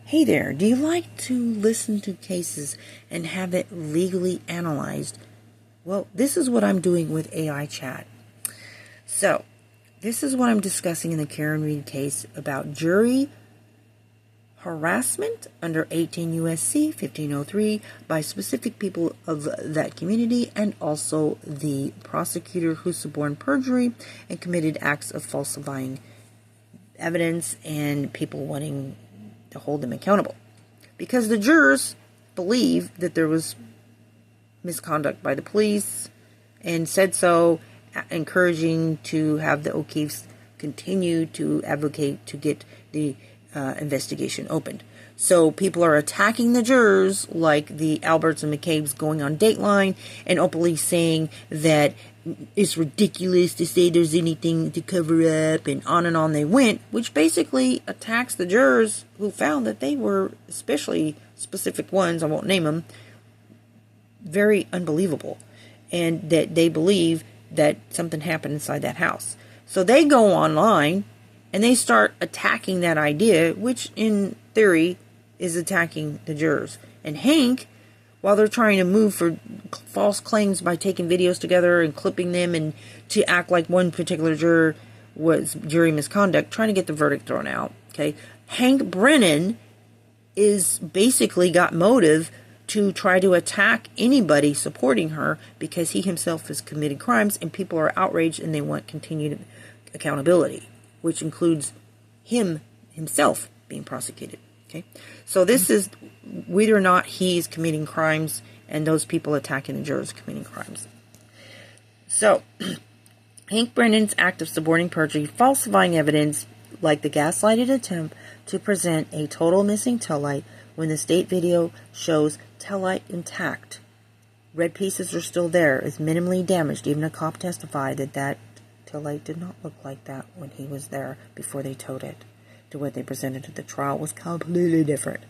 Hey there, do you like to listen to cases and have it legally analyzed? Well, this is what I'm doing with AI Chat. So, this is what I'm discussing in the Karen Read case about jury harassment under 18 U.S.C. 1503 by specific people of that community, and also the prosecutor who suborned perjury and committed acts of falsifying evidence and people wanting to hold them accountable. Because the jurors believe that there was misconduct by the police and said so, encouraging to have the O'Keefes continue to advocate to get the investigation opened. So people are attacking the jurors, like the Alberts and McCabe's going on Dateline and openly saying that it's ridiculous to say there's anything to cover up, and on they went, which basically attacks the jurors who found that they were, especially specific ones, I won't name them, very unbelievable, and that they believe that something happened inside that house. So they go online and they start attacking that idea, which in theory is attacking the jurors. And Hank, while they're trying to move for false claims by taking videos together and clipping them and to act like one particular juror was jury misconduct, trying to get the verdict thrown out, okay? Hank Brennan is basically got motive to try to attack anybody supporting her because he himself has committed crimes and people are outraged and they want continued accountability, which includes himself being prosecuted. Okay, so this is whether or not he's committing crimes and those people attacking the jurors committing crimes. So, Hank Brennan's act of suborning perjury, falsifying evidence, like the gaslighted attempt to present a total missing taillight when the state video shows taillight intact. Red pieces are still there, is minimally damaged. Even a cop testified that taillight did not look like that when he was there before they towed it. To what they presented at the trial was completely different.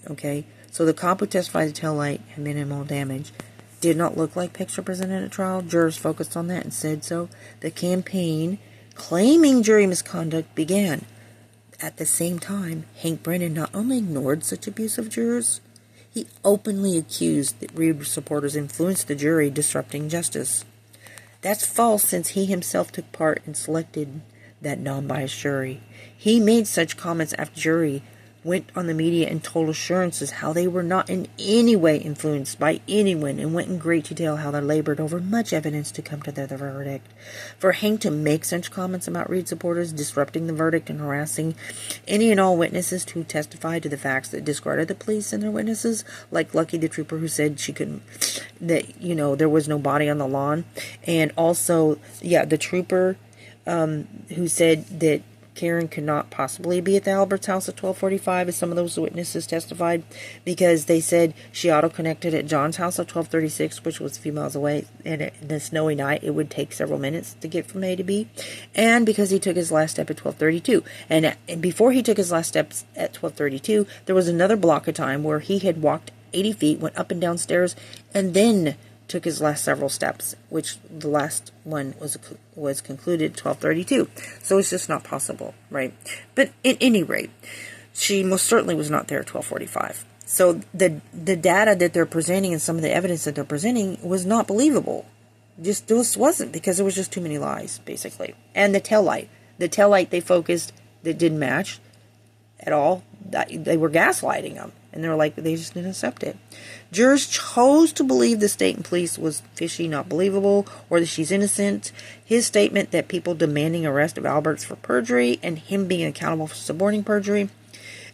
Okay, so the cop who testified the taillight had minimal damage did not look like picture presented at trial. Jurors focused on that and said so. The campaign claiming jury misconduct began. At the same time, Hank Brennan not only ignored such abuse of jurors, he openly accused that Read supporters influenced the jury, disrupting justice. That's false, since he himself took part and selected that non-biased jury. He made such comments after jury went on the media and told assurances how they were not in any way influenced by anyone, and went in great detail how they labored over much evidence to come to their verdict. For Hank to make such comments about Read supporters, disrupting the verdict and harassing any and all witnesses who testified to the facts that discredited the police and their witnesses, like Lucky the trooper who said she couldn't, that, there was no body on the lawn, and also, the trooper who said that Karen could not possibly be at the Alberts house at 12:45, as some of those witnesses testified, because they said she auto-connected at John's house at 12:36, which was a few miles away, and in a snowy night, it would take several minutes to get from A to B, and because he took his last step at 12:32. And before he took his last steps at 12:32, there was another block of time where he had walked 80 feet, went up and down stairs, and then took his last several steps, which the last one was concluded 12:32. So it's just not possible, right? But at any rate, she most certainly was not there at 12:45. So the data that they're presenting and some of the evidence that they're presenting was not believable. Just wasn't, because there was just too many lies, basically. And the taillight they focused that didn't match at all. They were gaslighting them. And they just didn't accept it. Jurors chose to believe the state and police was fishy, not believable, or that she's innocent. His statement that people demanding arrest of Alberts for perjury and him being accountable for suborning perjury,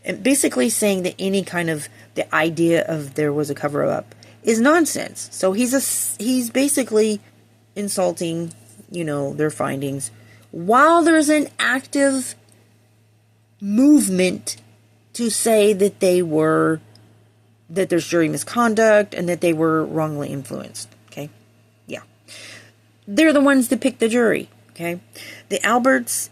and basically saying that any kind of the idea of there was a cover-up is nonsense. So he's basically insulting, their findings, while there's an active movement to say that that there's jury misconduct and that they were wrongly influenced. Okay? Yeah. They're the ones that picked the jury. Okay? The Alberts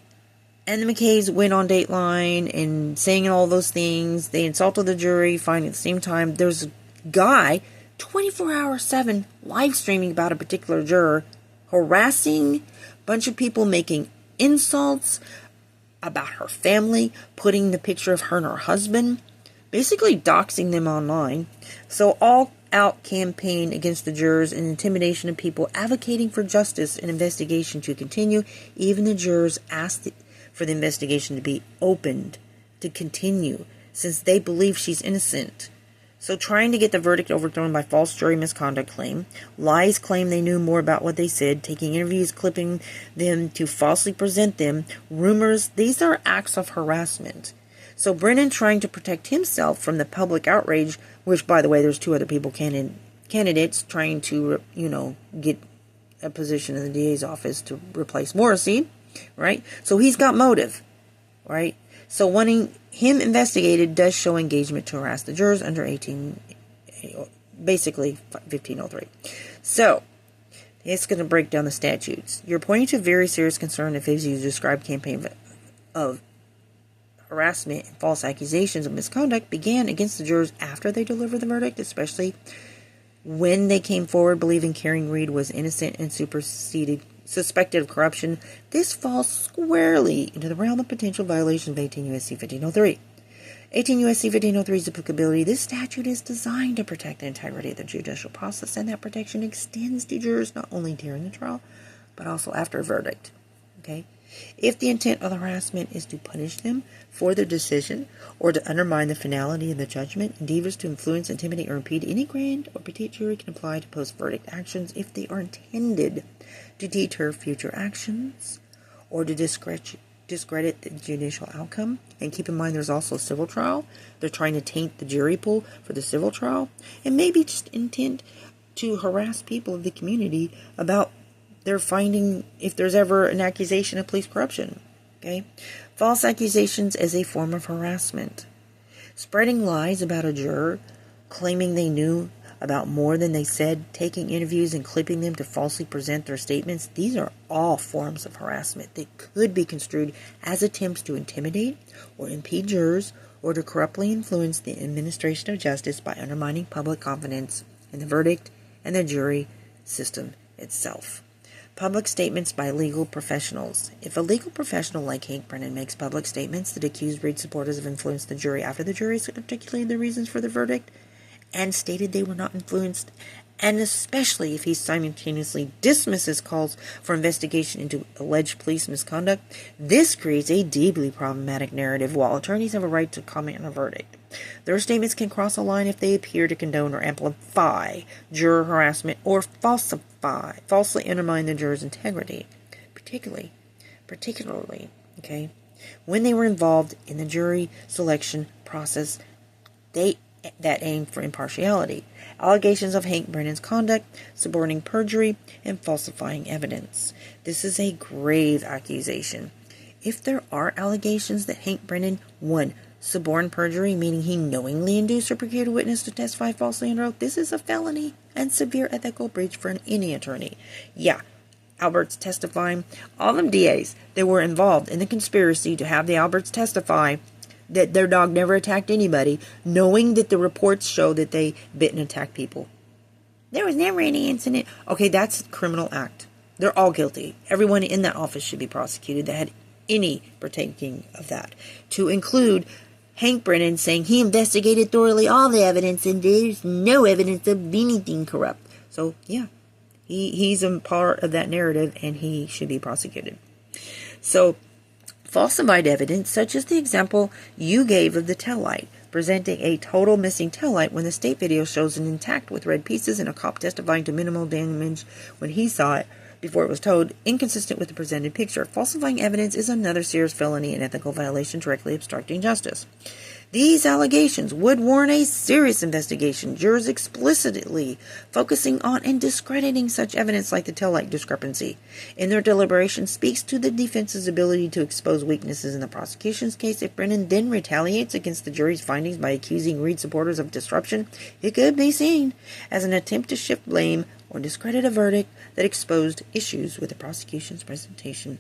and the McCays went on Dateline and saying all those things. They insulted the jury, finding at the same time there's a guy 24/7 live streaming about a particular juror, harassing a bunch of people, making insults about her family, putting the picture of her and her husband basically doxing them online. So all-out campaign against the jurors and intimidation of people advocating for justice and investigation to continue. Even the jurors asked for the investigation to be opened to continue since they believe she's innocent. So trying to get the verdict overthrown by false jury misconduct claim, lies claim they knew more about what they said, taking interviews, clipping them to falsely present them, rumors, these are acts of harassment. So Brennan trying to protect himself from the public outrage, which by the way, there's two other people candidates trying to, get a position in the DA's office to replace Morrissey, right? So he's got motive, right? So wanting him investigated does show engagement to harass the jurors under 1503. So, it's going to break down the statutes. You're pointing to very serious concern if you describe campaign of harassment and false accusations of misconduct began against the jurors after they delivered the verdict, especially when they came forward believing Karen Read was innocent and suspected of corruption. This falls squarely into the realm of potential violation of 18 U.S.C. 1503. 18 U.S.C. 1503's applicability. This statute is designed to protect the integrity of the judicial process, and that protection extends to jurors not only during the trial, but also after a verdict. Okay? If the intent of the harassment is to punish them for their decision or to undermine the finality of the judgment, endeavors to influence, intimidate, or impede any grand or petite jury can apply to post-verdict actions if they are intended to deter future actions or to discredit the judicial outcome. And keep in mind there's also a civil trial. They're trying to taint the jury pool for the civil trial, and maybe just intent to harass people of the community about their finding if there's ever an accusation of police corruption. Okay? False accusations as a form of harassment. Spreading lies about a juror, claiming they knew about more than they said, taking interviews and clipping them to falsely present their statements. These are all forms of harassment that could be construed as attempts to intimidate or impede jurors or to corruptly influence the administration of justice by undermining public confidence in the verdict and the jury system itself. Public statements by legal professionals. If a legal professional like Hank Brennan makes public statements that accuse Reid supporters of influencing the jury after the jury articulated the reasons for the verdict and stated they were not influenced, and especially if he simultaneously dismisses calls for investigation into alleged police misconduct, this creates a deeply problematic narrative while attorneys have a right to comment on a verdict. Their statements can cross a line if they appear to condone or amplify juror harassment or falsely undermine the juror's integrity, particularly, okay, when they were involved in the jury selection process that aimed for impartiality. Allegations of Hank Brennan's conduct, suborning perjury, and falsifying evidence. This is a grave accusation. If there are allegations that Hank Brennan, 1, suborned perjury, meaning he knowingly induced or procured a witness to testify falsely under oath, this is a felony and severe ethical breach for any attorney. Yeah, Alberts testifying, all them DAs that were involved in the conspiracy to have the Alberts testify that their dog never attacked anybody, knowing that the reports show that they bit and attacked people. There was never any incident. Okay, that's a criminal act. They're all guilty. Everyone in that office should be prosecuted that had any partaking of that. To include Hank Brennan saying he investigated thoroughly all the evidence and there's no evidence of anything corrupt. So, yeah, he's a part of that narrative and he should be prosecuted. So, falsified evidence, such as the example you gave of the taillight, presenting a total missing taillight when the state video shows it intact with red pieces and a cop testifying to minimal damage when he saw it before it was towed, inconsistent with the presented picture. Falsifying evidence is another serious felony and ethical violation directly obstructing justice. These allegations would warrant a serious investigation, jurors explicitly focusing on and discrediting such evidence like the taillight discrepancy in their deliberation speaks to the defense's ability to expose weaknesses in the prosecution's case. If Brennan then retaliates against the jury's findings by accusing Reid supporters of disruption, it could be seen as an attempt to shift blame or discredit a verdict that exposed issues with the prosecution's presentation.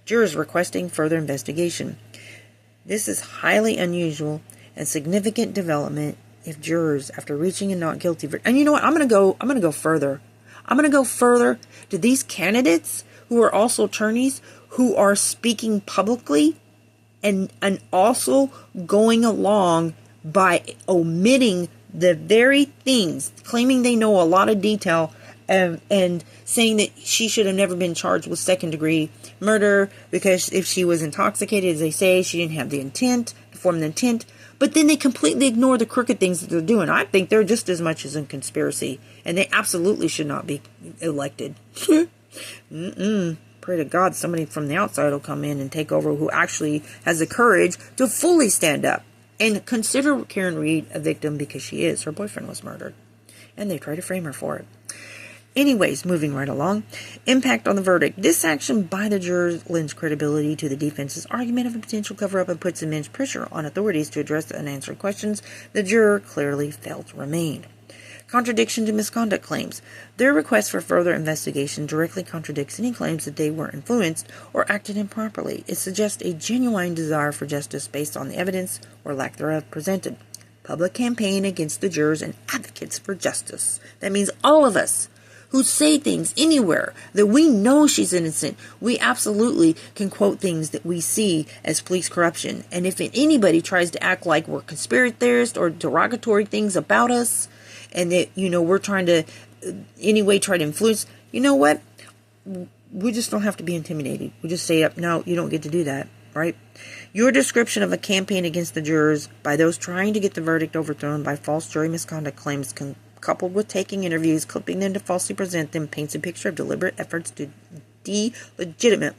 Jurors requesting further investigation. This is highly unusual and significant development if jurors, after reaching a not guilty verdict, and you know what? I'm going to go further. I'm going to go further to these candidates who are also attorneys who are speaking publicly and also going along by omitting the very things, claiming they know a lot of detail, and saying that she should have never been charged with second-degree murder because if she was intoxicated, as they say, she didn't have the intent, to form the intent. But then they completely ignore the crooked things that they're doing. I think they're just as much as in conspiracy, and they absolutely should not be elected. Pray to God somebody from the outside will come in and take over who actually has the courage to fully stand up and consider Karen Read a victim, because she is. Her boyfriend was murdered, and they tried to frame her for it. Anyways, moving right along. Impact on the verdict. This action by the jurors lends credibility to the defense's argument of a potential cover-up and puts immense pressure on authorities to address the unanswered questions the juror clearly failed to remain. Contradiction to misconduct claims. Their request for further investigation directly contradicts any claims that they were influenced or acted improperly. It suggests a genuine desire for justice based on the evidence or lack thereof presented. Public campaign against the jurors and advocates for justice. That means all of us who say things anywhere that we know she's innocent, we absolutely can quote things that we see as police corruption. And if anybody tries to act like we're conspiracy theorists or derogatory things about us, and that, we're trying to anyway try to influence, you know what? We just don't have to be intimidated. We just say, no, you don't get to do that, right? Your description of a campaign against the jurors by those trying to get the verdict overthrown by false jury misconduct claims coupled with taking interviews, clipping them to falsely present them, paints a picture of deliberate efforts to delegitimize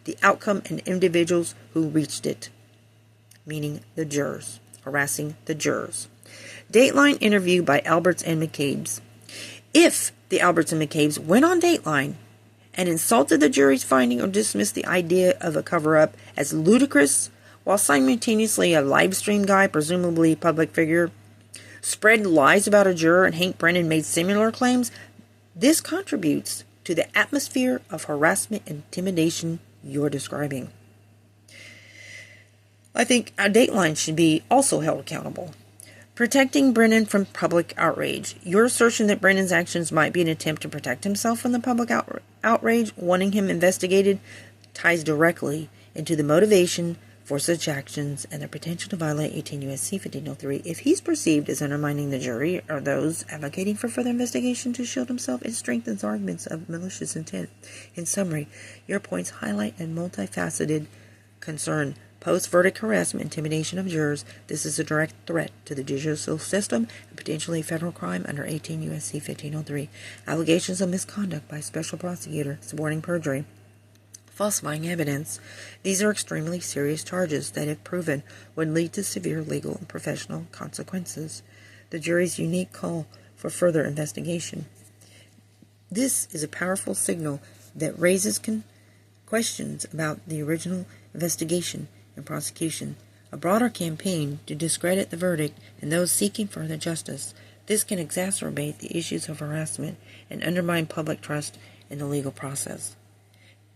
the outcome and individuals who reached it, meaning the jurors, harassing the jurors. Dateline interview by Alberts and McCabe's. If the Alberts and McCabe's went on Dateline and insulted the jury's finding or dismissed the idea of a cover-up as ludicrous, while simultaneously a live stream guy, presumably public figure, spread lies about a juror and Hank Brennan made similar claims, this contributes to the atmosphere of harassment and intimidation you're describing. I think a Dateline should be also held accountable. Protecting Brennan from public outrage. Your assertion that Brennan's actions might be an attempt to protect himself from the public outrage, wanting him investigated, ties directly into the motivation for such actions and the potential to violate 18 U.S.C. 1503 if he's perceived as undermining the jury or those advocating for further investigation to shield himself. It strengthens arguments of malicious intent. In summary, your points highlight a multifaceted concern. Post-verdict harassment, intimidation of jurors. This is a direct threat to the judicial system and potentially a federal crime under 18 U.S.C. 1503. Allegations of misconduct by a special prosecutor, suborning perjury, falsifying evidence. These are extremely serious charges that, if proven, would lead to severe legal and professional consequences. The jury's unique call for further investigation. This is a powerful signal that raises questions about the original investigation and prosecution, a broader campaign to discredit the verdict and those seeking further justice. This can exacerbate the issues of harassment and undermine public trust in the legal process.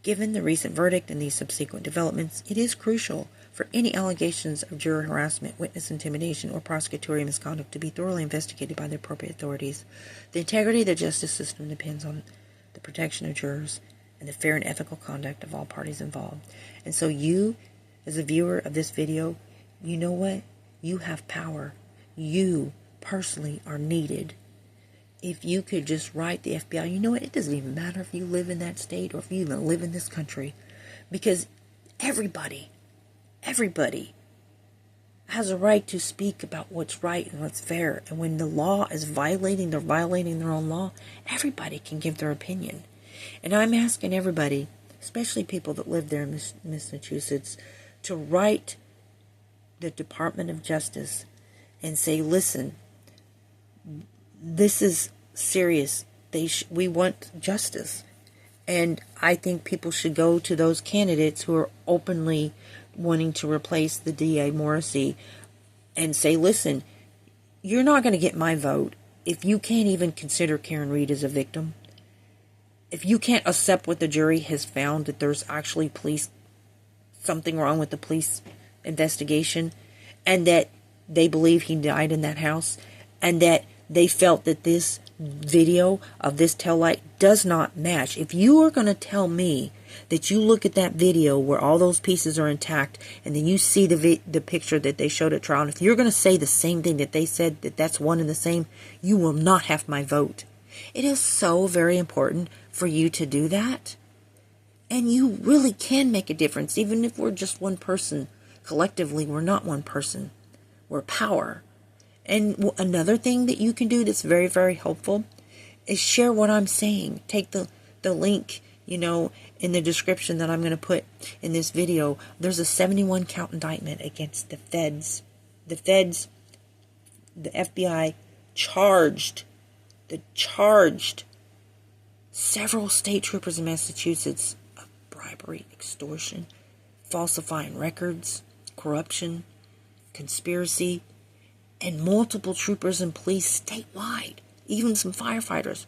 Given the recent verdict and these subsequent developments, it is crucial for any allegations of juror harassment, witness intimidation, or prosecutorial misconduct to be thoroughly investigated by the appropriate authorities. The integrity of the justice system depends on the protection of jurors and the fair and ethical conduct of all parties involved. And so you, as a viewer of this video, you know what? You have power. You personally are needed. If you could just write the FBI, you know what? It doesn't even matter if you live in that state or if you even live in this country. Because everybody has a right to speak about what's right and what's fair. And when the law is they're violating their own law, everybody can give their opinion. And I'm asking everybody, especially people that live there in Massachusetts, to write the Department of Justice and say, listen, this is serious. We want justice. And I think people should go to those candidates who are openly wanting to replace the DA Morrissey and say, listen, you're not going to get my vote if you can't even consider Karen Read as a victim. If you can't accept what the jury has found, that there's actually something wrong with the police investigation, and that they believe he died in that house, and that they felt that this video of this taillight does not match. If you are going to tell me that you look at that video where all those pieces are intact, and then you see the picture that they showed at trial, and if you're going to say the same thing that they said, that that's one and the same, you will not have my vote. It is so very important for you to do that. And you really can make a difference, even if we're just one person. Collectively, we're not one person. We're power. And another thing that you can do that's very, very helpful is share what I'm saying. Take the link, in the description that I'm going to put in this video. There's a 71 count indictment against the feds. The FBI charged several state troopers in Massachusetts of bribery, extortion, falsifying records, corruption, conspiracy, and multiple troopers and police statewide, even some firefighters,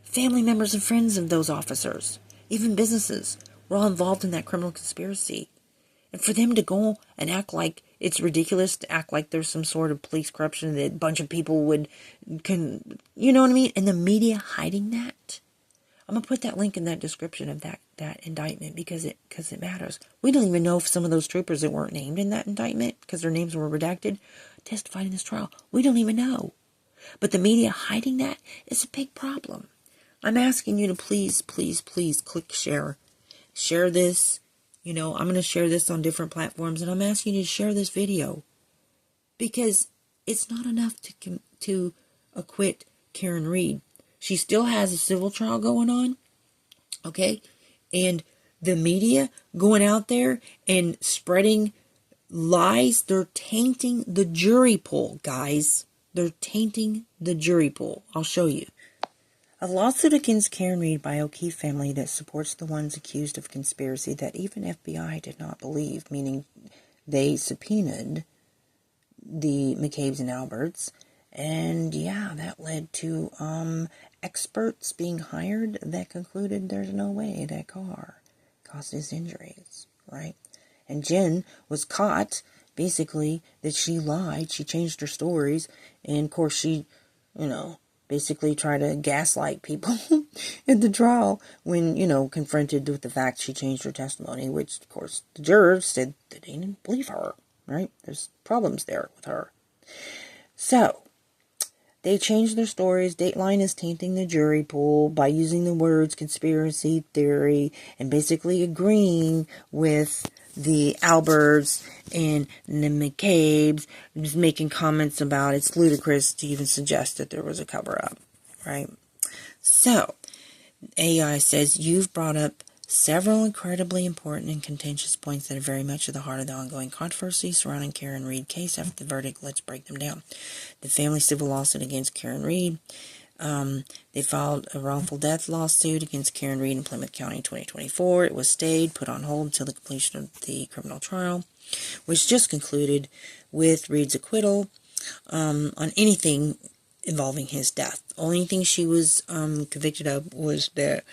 family members and friends of those officers, even businesses were all involved in that criminal conspiracy. And for them to go and act like it's ridiculous, to act like there's some sort of police corruption, that a bunch of people you know what I mean? And the media hiding that. I'm going to put that link in that description of that indictment because it matters. We don't even know if some of those troopers that weren't named in that indictment, because their names were redacted, testified in this trial. We don't even know. But the media hiding that is a big problem. I'm asking you to please, please, please click share. Share this. I'm going to share this on different platforms, and I'm asking you to share this video because it's not enough to acquit Karen Read. She still has a civil trial going on, okay? And the media going out there and spreading lies, they're tainting the jury pool, guys. They're tainting the jury pool. I'll show you. A lawsuit against Karen Read by O'Keefe family that supports the ones accused of conspiracy that even FBI did not believe, meaning they subpoenaed the McCabe's and Alberts. And yeah, that led to experts being hired that concluded there's no way that car caused his injuries, right? And Jen was caught, basically, that she lied. She changed her stories. And of course she, basically tried to gaslight people at the trial when, confronted with the fact she changed her testimony, which, of course, the jurors said that they didn't believe her, right? There's problems there with her. So, they changed their stories. Dateline is tainting the jury pool by using the words conspiracy theory and basically agreeing with the Alberts and the McCabe's, just making comments about it's ludicrous to even suggest that there was a cover-up, right? So, AI says, you've brought up several incredibly important and contentious points that are very much at the heart of the ongoing controversy surrounding Karen Read case. After the verdict, let's break them down. The family civil lawsuit against Karen Read. They filed a wrongful death lawsuit against Karen Read in Plymouth County in 2024. It was stayed, put on hold until the completion of the criminal trial, which just concluded with Read's acquittal on anything involving his death. The only thing she was convicted of was that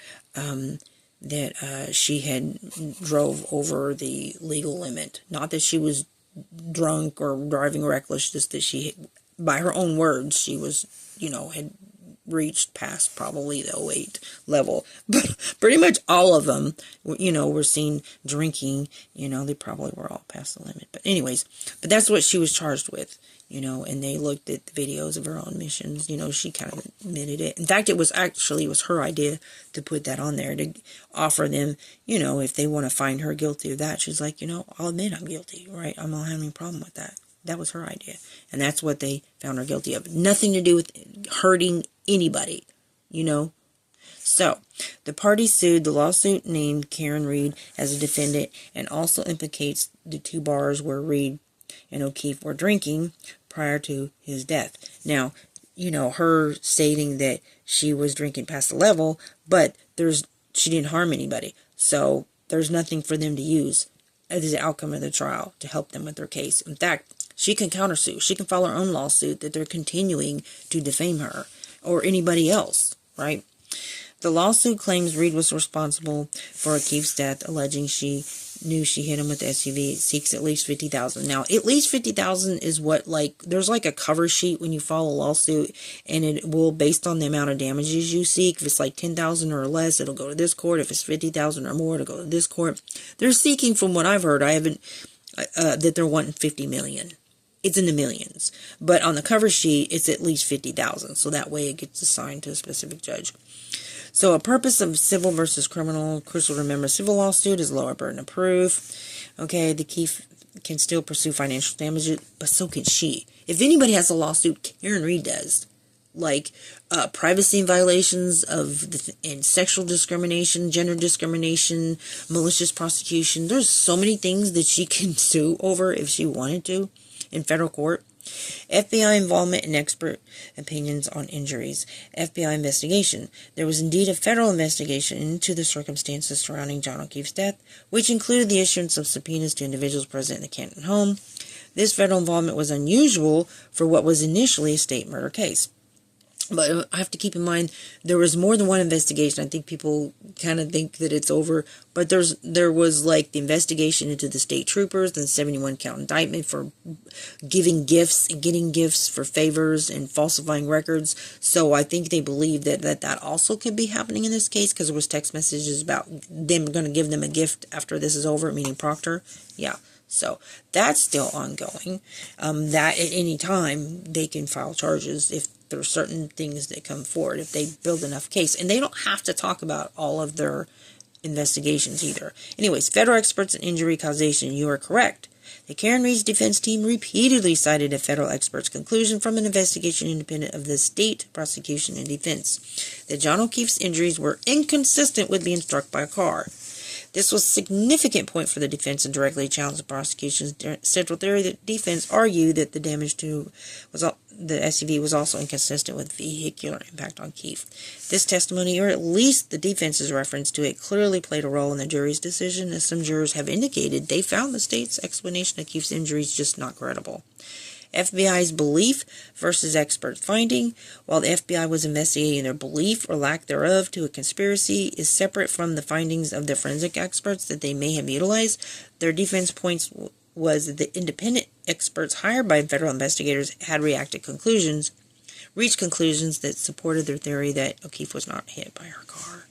she had drove over the legal limit. Not that she was drunk or driving reckless, just that she, by her own words, she was, had reached past probably the 08 level. But pretty much all of them, were seen drinking. They probably were all past the limit. But anyways, that's what she was charged with. And they looked at the videos of her own admissions. She kind of admitted it. In fact, it was her idea to put that on there, to offer them, if they want to find her guilty of that. She's like, I'll admit I'm guilty, right? I'm not having a problem with that. That was her idea. And that's what they found her guilty of. Nothing to do with hurting anybody, So, the party sued. The lawsuit named Karen Read as a defendant and also implicates the two bars where Read and O'Keefe were drinking prior to his death. Now, her stating that she was drinking past the level, but she didn't harm anybody. So there's nothing for them to use as the outcome of the trial to help them with their case. In fact, she can countersue. She can file her own lawsuit that they're continuing to defame her or anybody else, right? The lawsuit claims Read was responsible for O'Keefe's death, alleging she knew she hit him with the SUV. It seeks at least $50,000. Now, at least $50,000 is what, like, there's like a cover sheet when you file a lawsuit, and it will, based on the amount of damages you seek, if it's like $10,000 or less, it'll go to this court. If it's $50,000 or more, it'll go to this court. They're seeking, from what I've heard, that they're wanting $50 million. It's in the millions. But on the cover sheet, it's at least $50,000. So that way it gets assigned to a specific judge. So a purpose of civil versus criminal, crucial to remember, civil lawsuit is lower burden of proof. Okay, the Keefe can still pursue financial damages, but so can she. If anybody has a lawsuit, Karen Read does. Like privacy violations and sexual discrimination, gender discrimination, malicious prosecution. There's so many things that she can sue over if she wanted to in federal court. FBI involvement and expert opinions on injuries. FBI investigation. There was indeed a federal investigation into the circumstances surrounding John O'Keefe's death, which included the issuance of subpoenas to individuals present in the Canton home. This federal involvement was unusual for what was initially a state murder case. But I have to keep in mind, there was more than one investigation. I think people kind of think that it's over. But there was like the investigation into the state troopers, the 71-count indictment for giving gifts and getting gifts for favors and falsifying records. So I think they believe that also could be happening in this case, because there was text messages about them going to give them a gift after this is over, meaning Proctor. Yeah. So that's still ongoing. That at any time they can file charges if there are certain things that come forward, if they build enough case. And they don't have to talk about all of their investigations either. Anyways, federal experts in injury causation, you are correct. The Karen Read's defense team repeatedly cited a federal expert's conclusion from an investigation independent of the state prosecution and defense that John O'Keefe's injuries were inconsistent with being struck by a car. This was a significant point for the defense and directly challenged the prosecution's central theory. The defense argued that the damage to the SUV was also inconsistent with vehicular impact on Keefe. This testimony, or at least the defense's reference to it, clearly played a role in the jury's decision, as some jurors have indicated they found the state's explanation of Keefe's injuries just not credible. FBI's belief versus expert finding. While the FBI was investigating their belief or lack thereof to a conspiracy is separate from the findings of the forensic experts that they may have utilized, their defense points was that the independent experts hired by federal investigators had reached conclusions that supported their theory that O'Keefe was not hit by her car.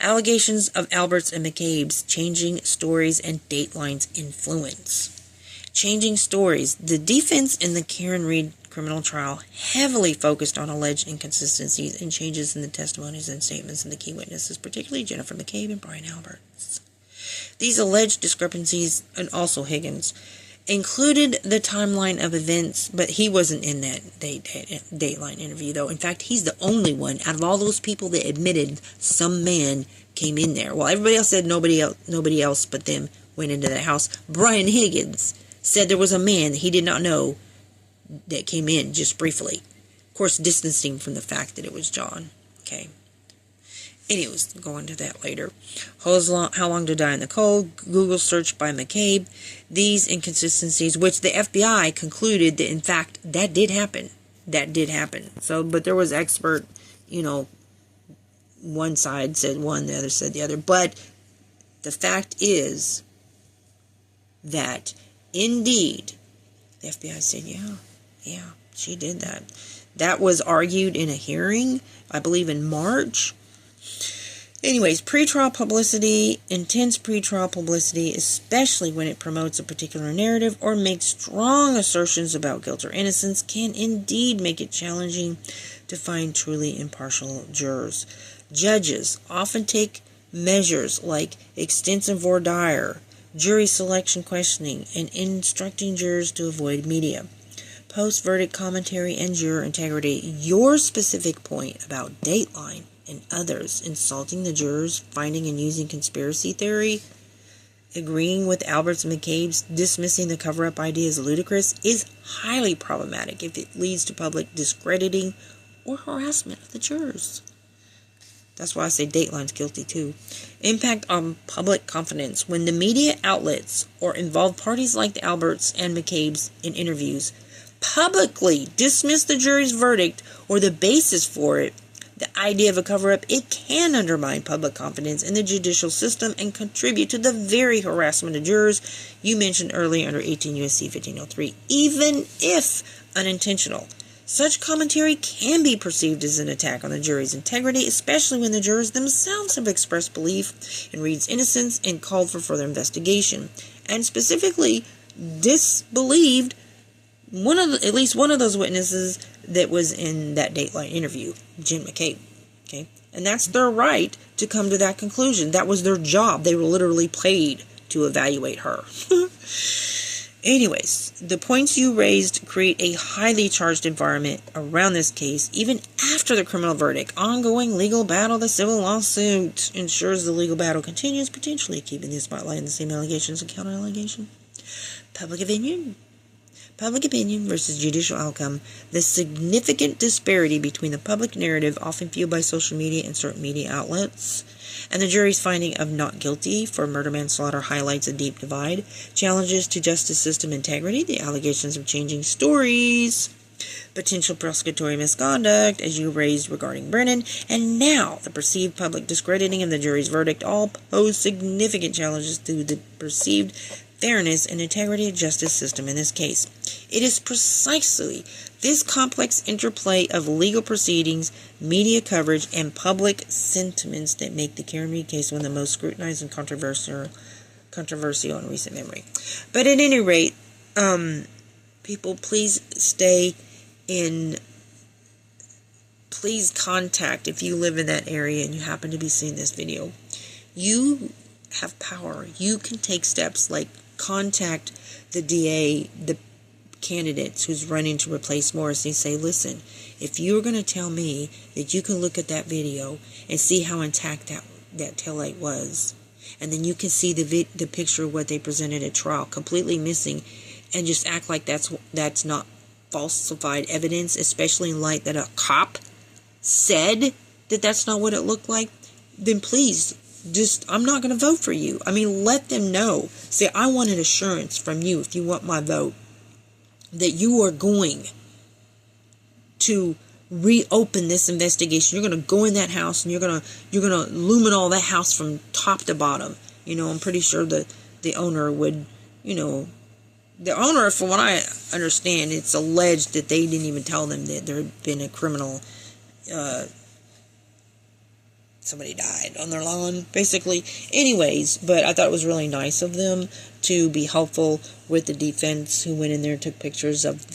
Allegations of Alberts and McCabe's changing stories and Dateline's influence. Changing stories. The defense in the Karen Read criminal trial heavily focused on alleged inconsistencies and changes in the testimonies and statements of the key witnesses, particularly Jennifer McCabe and Brian Alberts. These alleged discrepancies, and also Higgins, included the timeline of events, but he wasn't in that Dateline interview, though. In fact, he's the only one out of all those people that admitted some man came in there. Well, everybody else said nobody else but them went into that house. Brian Higgins said there was a man he did not know that came in just briefly. Of course, distancing from the fact that it was John. Okay. Anyways, go into that later. How long to die in the cold? Google search by McCabe. These inconsistencies, which the FBI concluded that, in fact, that did happen. That did happen. So, but there was expert, one side said one, the other said the other. But the fact is that, indeed, the FBI said, yeah, she did that. That was argued in a hearing, I believe in March. Anyways, pretrial publicity, intense pretrial publicity, especially when it promotes a particular narrative or makes strong assertions about guilt or innocence, can indeed make it challenging to find truly impartial jurors. Judges often take measures like extensive voir dire, jury selection questioning, and instructing jurors to avoid media. Post-verdict commentary and juror integrity. Your specific point about Dateline and others insulting the jurors, finding and using conspiracy theory, agreeing with Alberts and McCabe's dismissing the cover-up idea as ludicrous, is highly problematic if it leads to public discrediting or harassment of the jurors. That's why I say Dateline's guilty too. Impact on public confidence. When the media outlets or involved parties like the Alberts and McCabe's in interviews publicly dismiss the jury's verdict or the basis for it, The idea of a cover-up, it can undermine public confidence in the judicial system and contribute to the very harassment of jurors you mentioned earlier under 18 U.S.C. 1503, even if unintentional. Such commentary can be perceived as an attack on the jury's integrity, especially when the jurors themselves have expressed belief in Reed's innocence and called for further investigation, and specifically disbelieved at least one of those witnesses that was in that Dateline interview, Jim McCabe. Okay, and that's their right to come to that conclusion. That was their job. They were literally paid to evaluate her. Anyways, the points you raised create a highly charged environment around this case, even after the criminal verdict. Ongoing legal battle, the civil lawsuit ensures the legal battle continues, potentially keeping the spotlight on the same allegations and counter-allegation. Public opinion versus judicial outcome. The significant disparity between the public narrative, often fueled by social media and certain media outlets, and the jury's finding of not guilty for murder-manslaughter highlights a deep divide. Challenges to justice system integrity, the allegations of changing stories, potential prosecutorial misconduct, as you raised regarding Brennan, and now the perceived public discrediting of the jury's verdict all pose significant challenges to the perceived fairness and integrity of justice system in this case. It is precisely this complex interplay of legal proceedings, media coverage, and public sentiments that make the Karen Read case one of the most scrutinized and controversial in recent memory. But at any rate, people, please please contact, if you live in that area and you happen to be seeing this video, you have power. You can take steps like contact the DA, the candidates who's running to replace Morrissey. Say, listen, if you're going to tell me that you can look at that video and see how intact that taillight was, and then you can see the picture of what they presented at trial completely missing, and just act like that's not falsified evidence, especially in light that a cop said that that's not what it looked like, then please, I'm not going to vote for you. I mean, let them know. Say, I want an assurance from you, if you want my vote, that you are going to reopen this investigation. You're going to go in that house and you're going to luminol that house from top to bottom. I'm pretty sure that the owner would, the owner, from what I understand, it's alleged that they didn't even tell them that there had been a criminal, somebody died on their lawn, basically. Anyways, but I thought it was really nice of them to be helpful with the defense, who went in there and took pictures of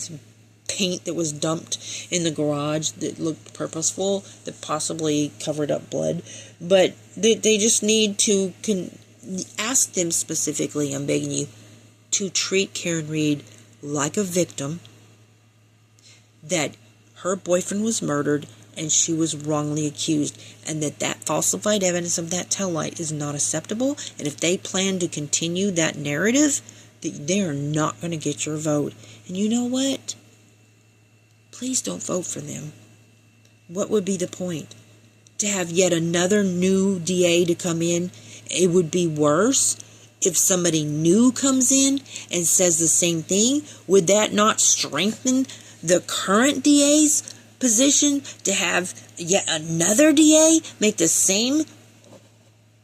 paint that was dumped in the garage that looked purposeful, that possibly covered up blood. But they just need to ask them specifically, I'm begging you, to treat Karen Read like a victim, that her boyfriend was murdered and she was wrongly accused, and that falsified evidence of that taillight is not acceptable. And if they plan to continue that narrative, they are not going to get your vote. And you know what? Please don't vote for them. What would be the point? To have yet another new DA to come in? It would be worse if somebody new comes in and says the same thing. Would that not strengthen the current DA's position to have yet another DA make the same,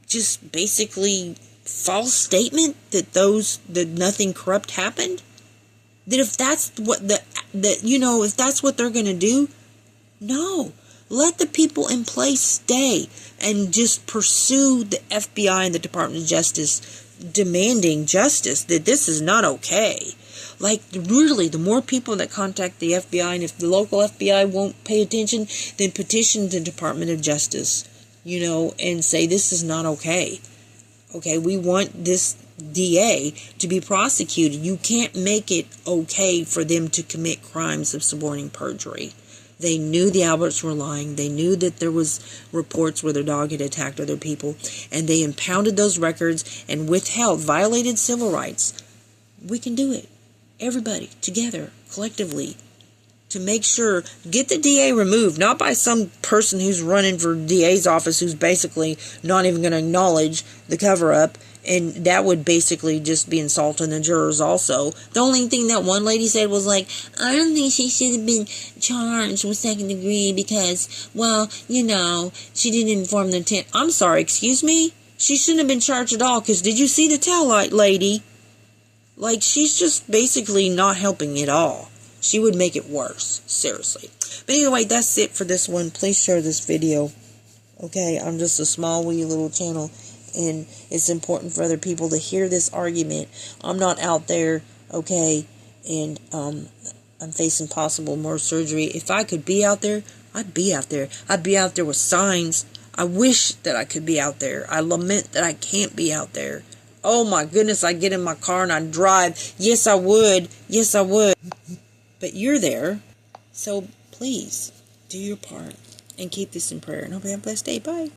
just basically false statement that nothing corrupt happened? That if that's what if that's what they're going to do, no, let the people in place stay and just pursue the FBI and the Department of Justice, demanding justice, that this is not okay. Like, really, the more people that contact the FBI, and if the local FBI won't pay attention, then petition the Department of Justice, and say this is not okay. Okay, we want this DA to be prosecuted. You can't make it okay for them to commit crimes of suborning perjury. They knew the Alberts were lying. They knew that there was reports where their dog had attacked other people, and they impounded those records and violated civil rights. We can do it. Everybody, together, collectively, to make sure, get the DA removed, not by some person who's running for DA's office who's basically not even going to acknowledge the cover-up And that would basically just be insulting the jurors also. The only thing that one lady said was like, I don't think she should have been charged with second degree because, well, you know, she didn't inform the intent. I'm sorry, excuse me? She shouldn't have been charged at all, because did you see the tail light lady? Like, she's just basically not helping at all. She would make it worse, seriously. But anyway, that's it for this one. Please share this video. Okay, I'm just a small wee little channel, and it's important for other people to hear this argument. I'm not out there, okay, and I'm facing possible more surgery. If I could be out there, I'd be out there. I'd be out there with signs. I wish that I could be out there. I lament that I can't be out there. Oh my goodness, I get in my car and I drive. Yes, I would. Yes, I would. But you're there, so please do your part and keep this in prayer. And hope you have a blessed day. Bye.